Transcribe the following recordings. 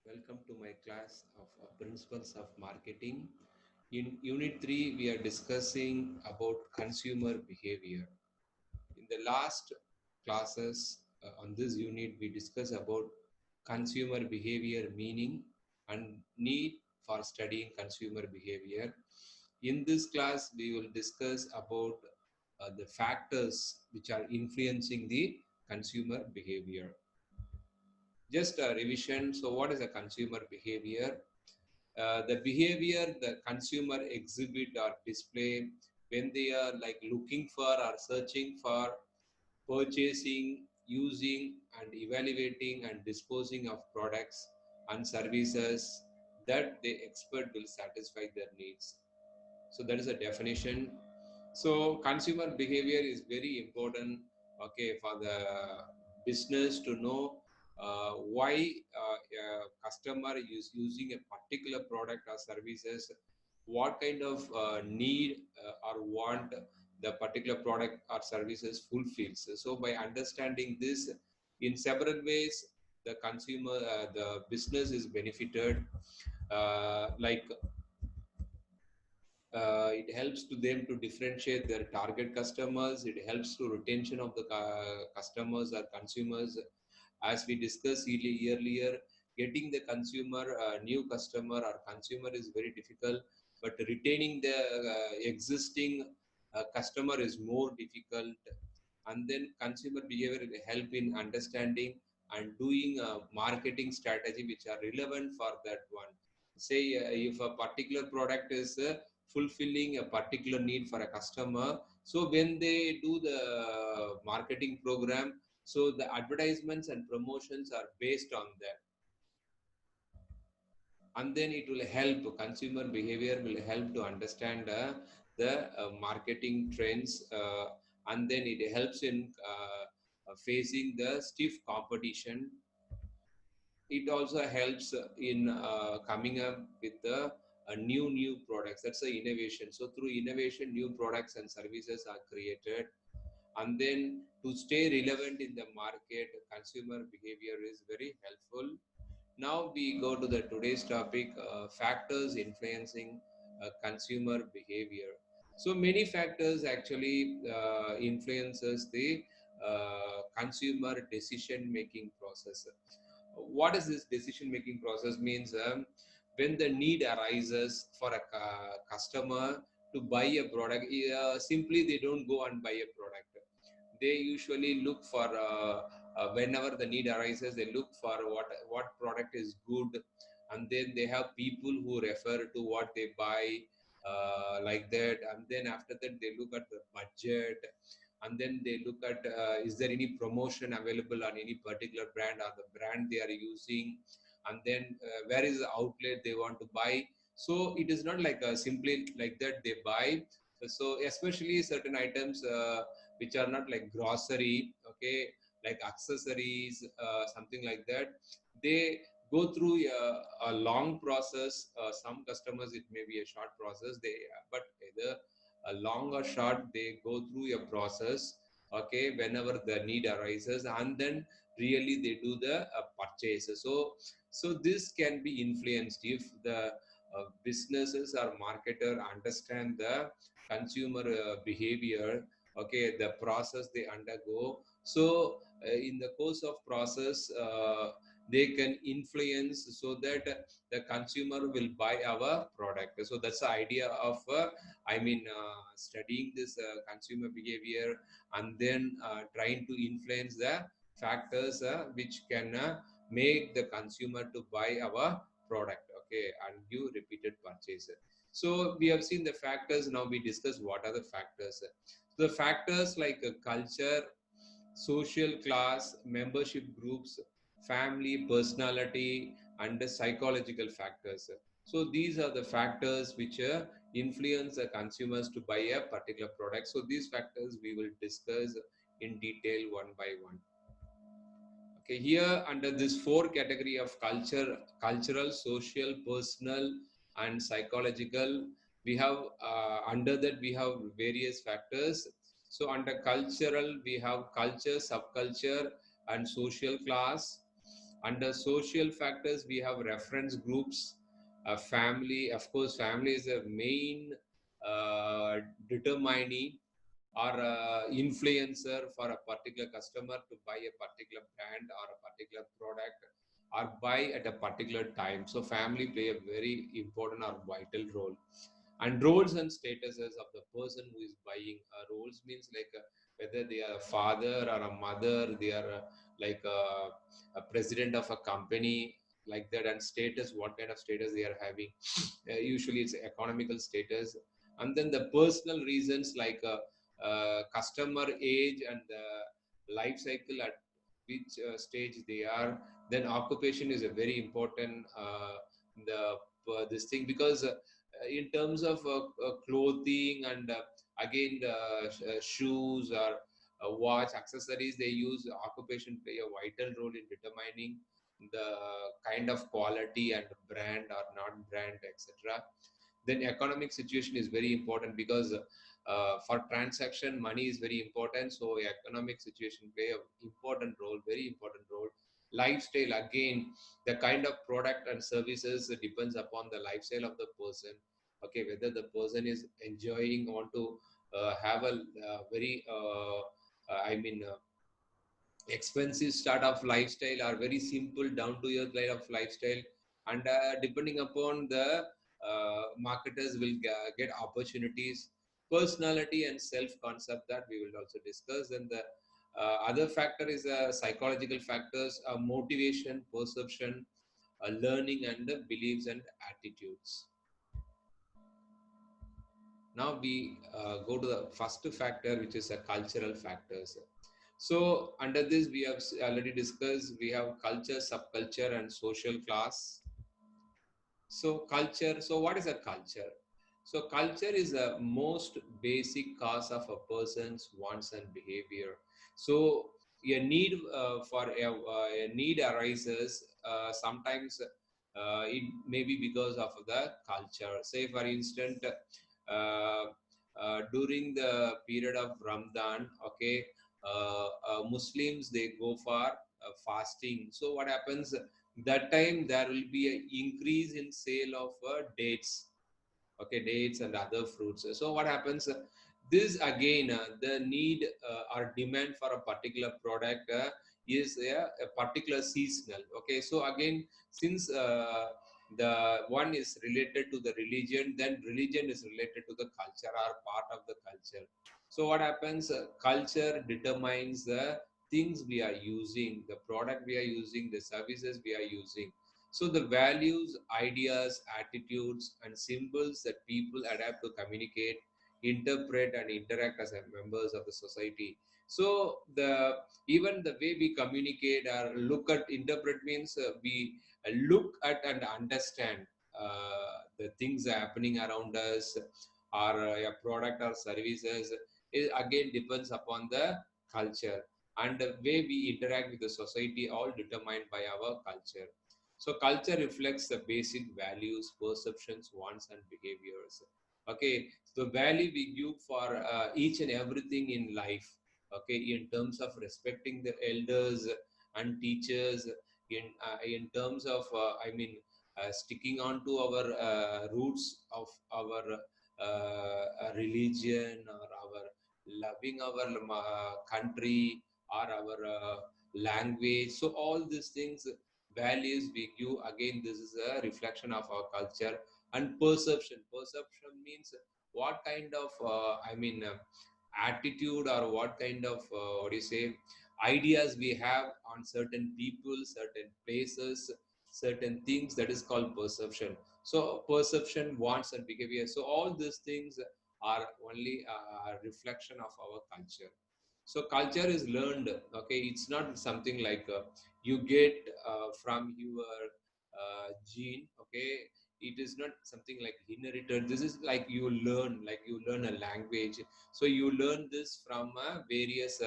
Welcome to my class of Principles of Marketing. In Unit 3, we are discussing about consumer behavior. In the last classes on this unit, we discussed about consumer behavior meaning and need for studying consumer behavior. In this class, we will discuss about the factors which are influencing the consumer behavior. Just a revision. So, what is a consumer behavior? The behavior the consumer exhibit or display when they are like looking for or searching for purchasing, using, and evaluating and disposing of products and services that they expect will satisfy their needs. So that is a definition. So consumer behavior is very important, okay, for the business to know why a customer is using a particular product or services, what kind of need or want the particular product or services fulfills. So by understanding this in several ways, the consumer, the business is benefited. Like it helps to them to differentiate their target customers. It helps to retention of the customers or consumers. As we discussed earlier, getting the consumer, new customer or consumer is very difficult, but retaining the existing customer is more difficult. And then consumer behavior will help in understanding and doing a marketing strategy which are relevant for that one. Say if a particular product is fulfilling a particular need for a customer, so when they do the marketing program, so the advertisements and promotions are based on that, and then it will help consumer behavior will help to understand the marketing trends, and then it helps in facing the stiff competition. It also helps in coming up with the new products. That's the innovation. So through innovation, new products and services are created, and then to stay relevant in the market, consumer behavior is very helpful. Now we go to the today's topic, factors influencing consumer behavior. So many factors actually influences the consumer decision making process. What is this decision making process means? When the need arises for a customer to buy a product, simply they don't go and buy a product. They usually look for whenever the need arises, they look for what product is good, and then they have people who refer to what they buy, like that. And then after that they look at the budget, and then they look at is there any promotion available on any particular brand or the brand they are using, and then where is the outlet they want to buy. So it is not like simply like that they buy. So especially certain items which are not like grocery, okay, like accessories, something like that, they go through a long process. Some customers it may be a short process, they but either a long or short, they go through a process, okay, whenever the need arises, and then really they do the purchase. So this can be influenced if the businesses or marketer understand the consumer behavior, okay, the process they undergo. So in the course of process, they can influence so that the consumer will buy our product. So that's the idea of studying this consumer behavior, and then trying to influence the factors which can make the consumer to buy our product, okay, and give repeated purchase. So we have seen the factors. Now we discuss what are the factors. The factors like culture, social class, membership groups, family, personality, and the psychological factors. So these are the factors which influence the consumers to buy a particular product. So these factors we will discuss in detail one by one. Okay, here under this four category of culture, cultural, social, personal, and psychological, we have under that we have various factors. So under cultural, we have culture, subculture, and social class. Under social factors, we have reference groups, family. Of course, family is a main uh, determining or influencer for a particular customer to buy a particular brand or a particular product or buy at a particular time. So family play a very important or vital role. And roles and statuses of the person who is buying. Roles means like whether they are a father or a mother, they are like a president of a company, like that. And status, what kind of status they are having. Usually it's economical status. And then the personal reasons, like customer age and the life cycle at which stage they are. Then occupation is a very important the this thing, because in terms of clothing and again shoes or watch accessories they use, occupation play a vital role in determining the kind of quality and brand or not brand, etc. Then economic situation is very important, because for transaction money is very important, so economic situation play a important role, very important role. Lifestyle, again, the kind of product and services depends upon the lifestyle of the person. Okay, whether the person is enjoying, want to have a very I mean expensive start of lifestyle or very simple down to earth kind of lifestyle. And depending upon the marketers will get opportunities, personality and self concept, that we will also discuss. And the other factor is psychological factors, motivation, perception, learning, and beliefs and attitudes. Now we go to the first factor, which is a cultural factors. So under this, we have already discussed, we have culture, subculture, and social class. So culture, so what is a culture? So culture is the most basic cause of a person's wants and behavior. So a need a need arises sometimes it may be because of the culture. Say for instance, during the period of Ramadan, okay, Muslims they go for fasting. So what happens? That time there will be an increase in sale of dates, okay, dates and other fruits. So what happens, this again the need or demand for a particular product is a particular seasonal. Okay, so again, since the one is related to the religion, then religion is related to the culture or part of the culture. So what happens, culture determines the things we are using, the product we are using, the services we are using. So the values, ideas, attitudes, and symbols that people adapt to communicate, interpret, and interact as members of the society. So the even the way we communicate or look at, interpret means we look at and understand the things happening around us, or a product or services. It again depends upon the culture, and the way we interact with the society, all determined by our culture. So culture reflects the basic values, perceptions, wants, and behaviors. Okay, so the value we give for each and everything in life. Okay, in terms of respecting the elders and teachers, in terms of sticking on to our roots of our religion, or our loving our country, or our language. So all these things, values we give, again this is a reflection of our culture. And perception means what kind of attitude, or what kind of what do you say, ideas we have on certain people, certain places, certain things, that is called perception. So perception, wants, and behavior, so all these things are only a reflection of our culture. So culture is learned. Okay, it's not something like you get from your gene. Okay, it is not something like inherited. This is like you learn a language. So you learn this from various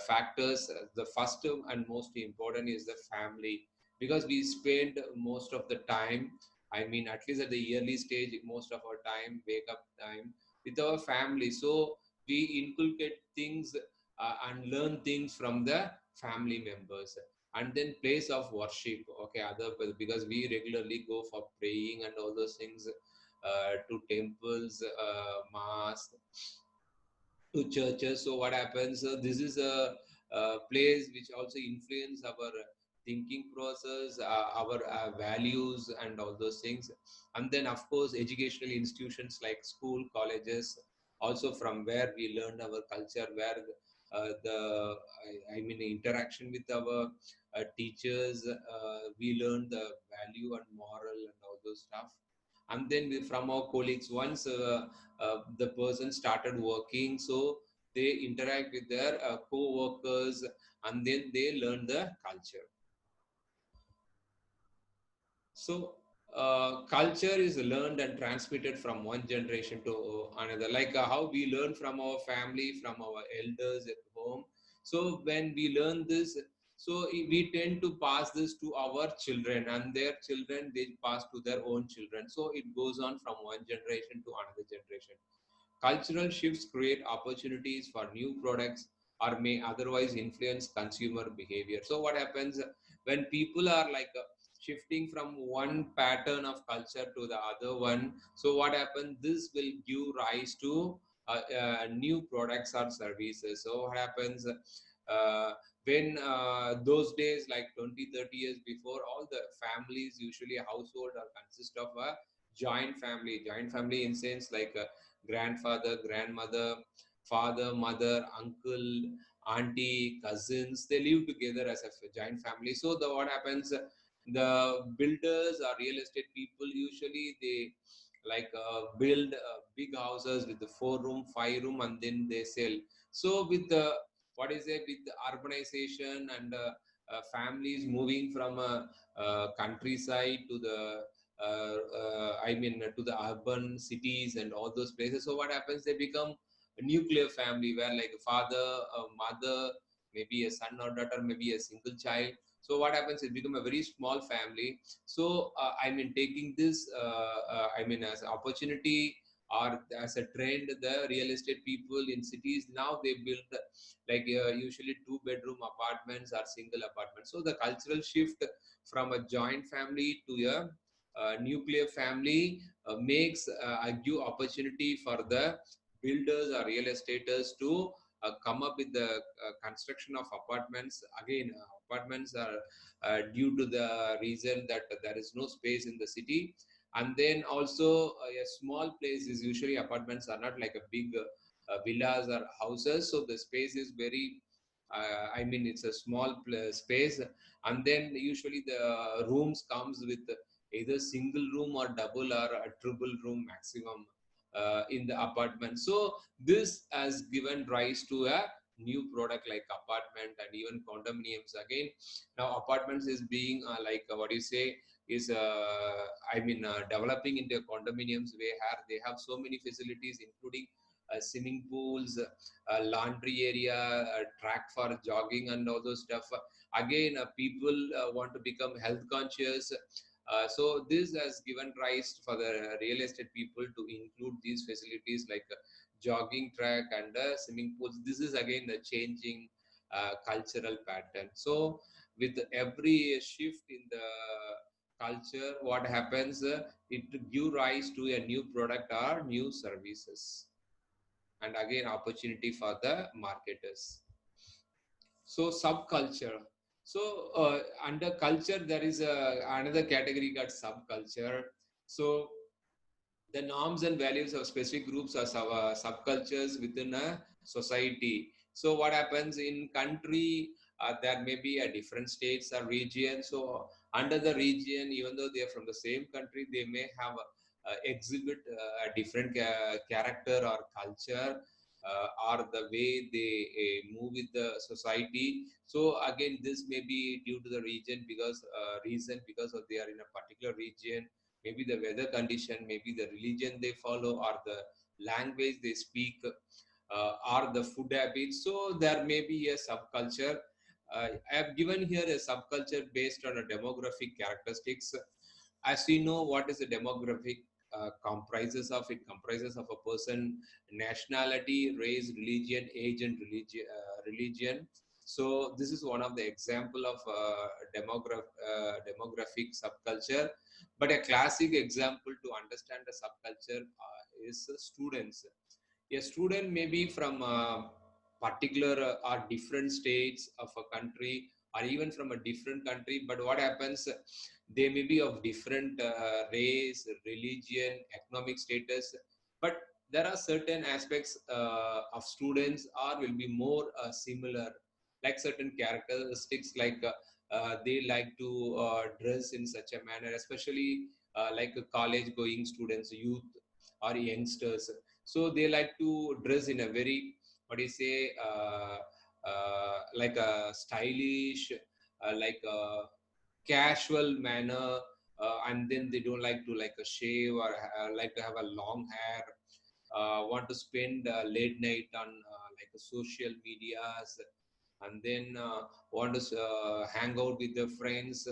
factors. The first and most important is the family, because we spend most of the time, I mean at least at the early stage, most of our time, wake up time, with our family. So we inculcate things and learn things from the family members. and then place of worship. Okay, other, because we regularly go for praying and all those things, to temples, mass, to churches. So what happens? This is a place which also influence our thinking process, our values, and all those things. And then, of course, educational institutions like school, colleges, also from where we learn our culture, where I mean interaction with our teachers, we learn the value and moral and all those stuff. And then from our colleagues, once the person started working, so they interact with their co-workers, and then they learn the culture. So culture is learned and transmitted from one generation to another, like how we learn from our family, from our elders at home. So when we learn this, so we tend to pass this to our children, and their children, they pass to their own children. So it goes on from one generation to another generation. Cultural shifts create opportunities for new products or may otherwise influence consumer behavior. So, what happens when people are like shifting from one pattern of culture to the other one? So, what happens? This will give rise to new products or services. So, what happens? When those days, like 20, 30 years before, all the families, usually household, are consist of a joint family in sense like grandfather, grandmother, father, mother, uncle, auntie, cousins. They live together as a giant family. So the what happens? The builders or real estate people, usually they like build big houses with the 4 room, 5 room, and then they sell. So with the what is it, with the urbanization and families moving from a, countryside to the I mean, to the urban cities and all those places. So what happens? They become a nuclear family where like a father, a mother, maybe a son or daughter, maybe a single child. So what happens? It become a very small family. So I mean, taking this, I mean, as an opportunity or as a trend, the real estate people in cities now they build like usually 2 bedroom apartments or single apartments. So the cultural shift from a joint family to a nuclear family makes a new opportunity for the builders or real estaters to come up with the construction of apartments. Again, apartments are due to the reason that there is no space in the city. And then also a small place is usually apartments are not like a big villas or houses. So the space is very, I mean, it's a small space. And then usually the rooms comes with either single room or double or a triple room maximum in the apartment. So this has given rise to a new product like apartment and even condominiums. Again, now apartments is being like what you say is I mean developing into condominiums where they have so many facilities including swimming pools, laundry area, track for jogging and all those stuff. Again, people want to become health conscious. So this has given rise for the real estate people to include these facilities like jogging track and swimming pools. This is again the changing cultural pattern. So with every shift in the culture, what happens? It give rise to a new product or new services, and again opportunity for the marketers. So subculture. So under culture, there is another category called subculture. So the norms and values of specific groups or subcultures within a society. So what happens in country? There may be a different states or regions. So under the region, even though they are from the same country, they may have exhibit a different character or culture, or the way they move with the society. So again, this may be due to the region because reason because of they are in a particular region, maybe the weather condition, maybe the religion they follow, or the language they speak, or the food habits. So there may be a subculture. I have given here a subculture based on a demographic characteristics. As we know, what is the demographic comprises of? It comprises of a person, nationality, race, religion, age, and religion. So this is one of the example of demographic subculture. But a classic example to understand the subculture is students. A student may be from a particular or different states of a country, or even from a different country, but what happens, they may be of different race, religion, economic status, but there are certain aspects of students or will be more similar, like certain characteristics, like they like to dress in such a manner, especially like college going students, youth or youngsters. So they like to dress in a very, what do you say, like a stylish, like a casual manner, and then they don't like to like a shave or like to have a long hair, want to spend late night on like social medias, and then want to hang out with their friends,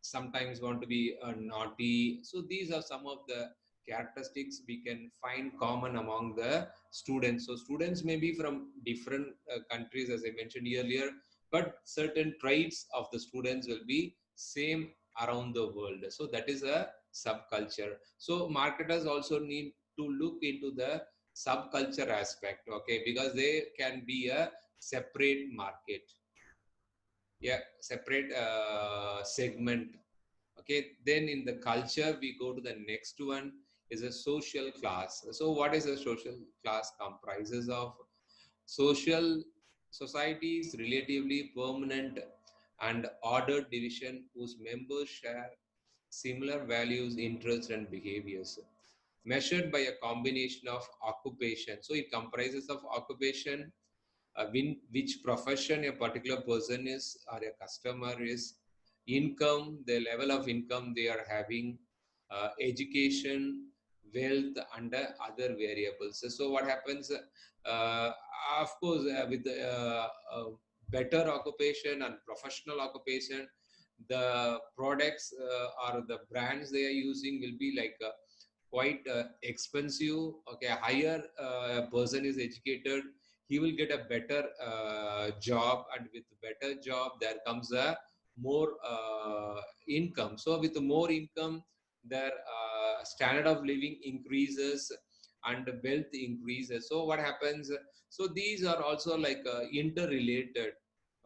sometimes want to be naughty. So these are some of the characteristics we can find common among the students. So students may be from different countries, as I mentioned earlier, but certain traits of the students will be same around the world. So that is a subculture. So marketers also need to look into the subculture aspect, okay, because they can be a separate market, yeah, separate segment. Okay, then in the culture we go to the next one, is a social class. So what is a social class? Comprises of social societies, relatively permanent and ordered division whose members share similar values, interests and behaviors, measured by a combination of occupation. So it comprises of occupation, which profession a particular person is or a customer is, income, the level of income they are having, education, wealth, and other variables. So what happens? Of course, with better occupation and professional occupation, the products or the brands they are using will be like quite expensive. Okay, higher person is educated, he will get a better job, and with better job there comes a more income. So with more income, their standard of living increases and wealth increases. So what happens? So these are also like interrelated.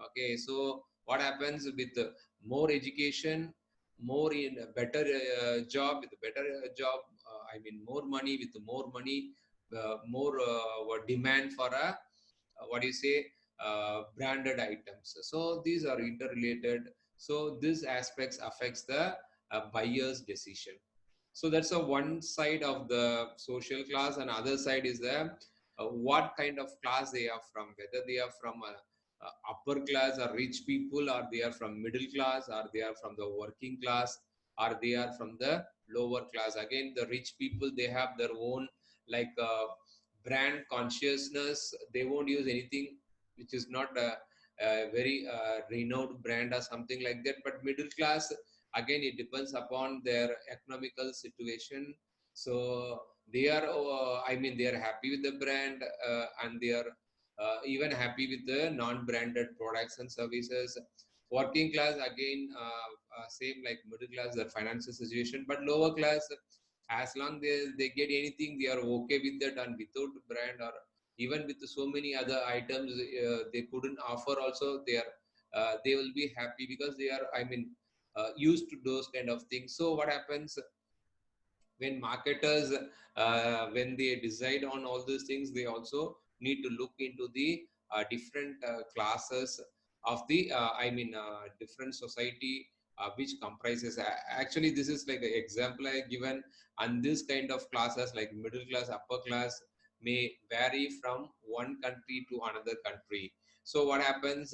Okay, so what happens with more education, more in a better job, with a better job, I mean more money, with more money, more demand for a what do you say, branded items. So these are interrelated. So these aspects affects the buyer's decision. So that's a one side of the social class, and other side is the what kind of class they are from, whether they are from a upper class or rich people, or they are from middle class, or they are from the working class, or they are from the lower class. Again, the rich people, they have their own like brand consciousness. They won't use anything which is not a very renowned brand or something like that. But middle class, again, it depends upon their economical situation. So they are I mean they are happy with the brand, and they are even happy with the non-branded products and services. Working class, again, same like middle class, their financial situation. But lower class, as long they get anything, they are okay with that, and without brand or even with so many other items they couldn't offer also, they will be happy, because they are, I mean, used to those kind of things. So what happens when marketers, when they decide on all these things, they also need to look into the different classes of the I mean different society which comprises actually this is like an example I given. And this kind of classes like middle class, upper class may vary from one country to another country. So what happens,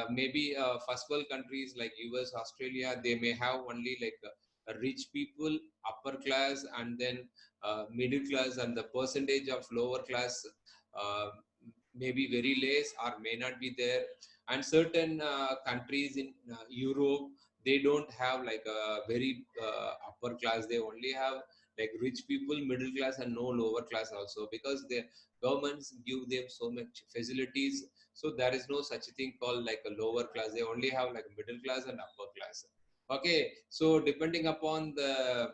maybe first world countries like US, Australia, they may have only like rich people, upper class, and then middle class, and the percentage of lower class uh, may be very less or may not be there. And certain countries in Europe, they don't have like a very upper class, they only have like rich people, middle class, and no lower class also, because the governments give them so much facilities. So there is no such a thing called like a lower class. They only have like a middle class and upper class. Okay, so depending upon the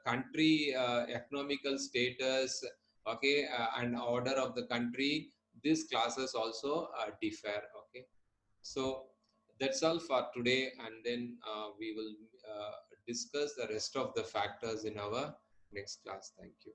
country economical status, okay, and order of the country, these classes also differ. Okay, so that's all for today, and then we will discuss the rest of the factors in our next class. Thank you.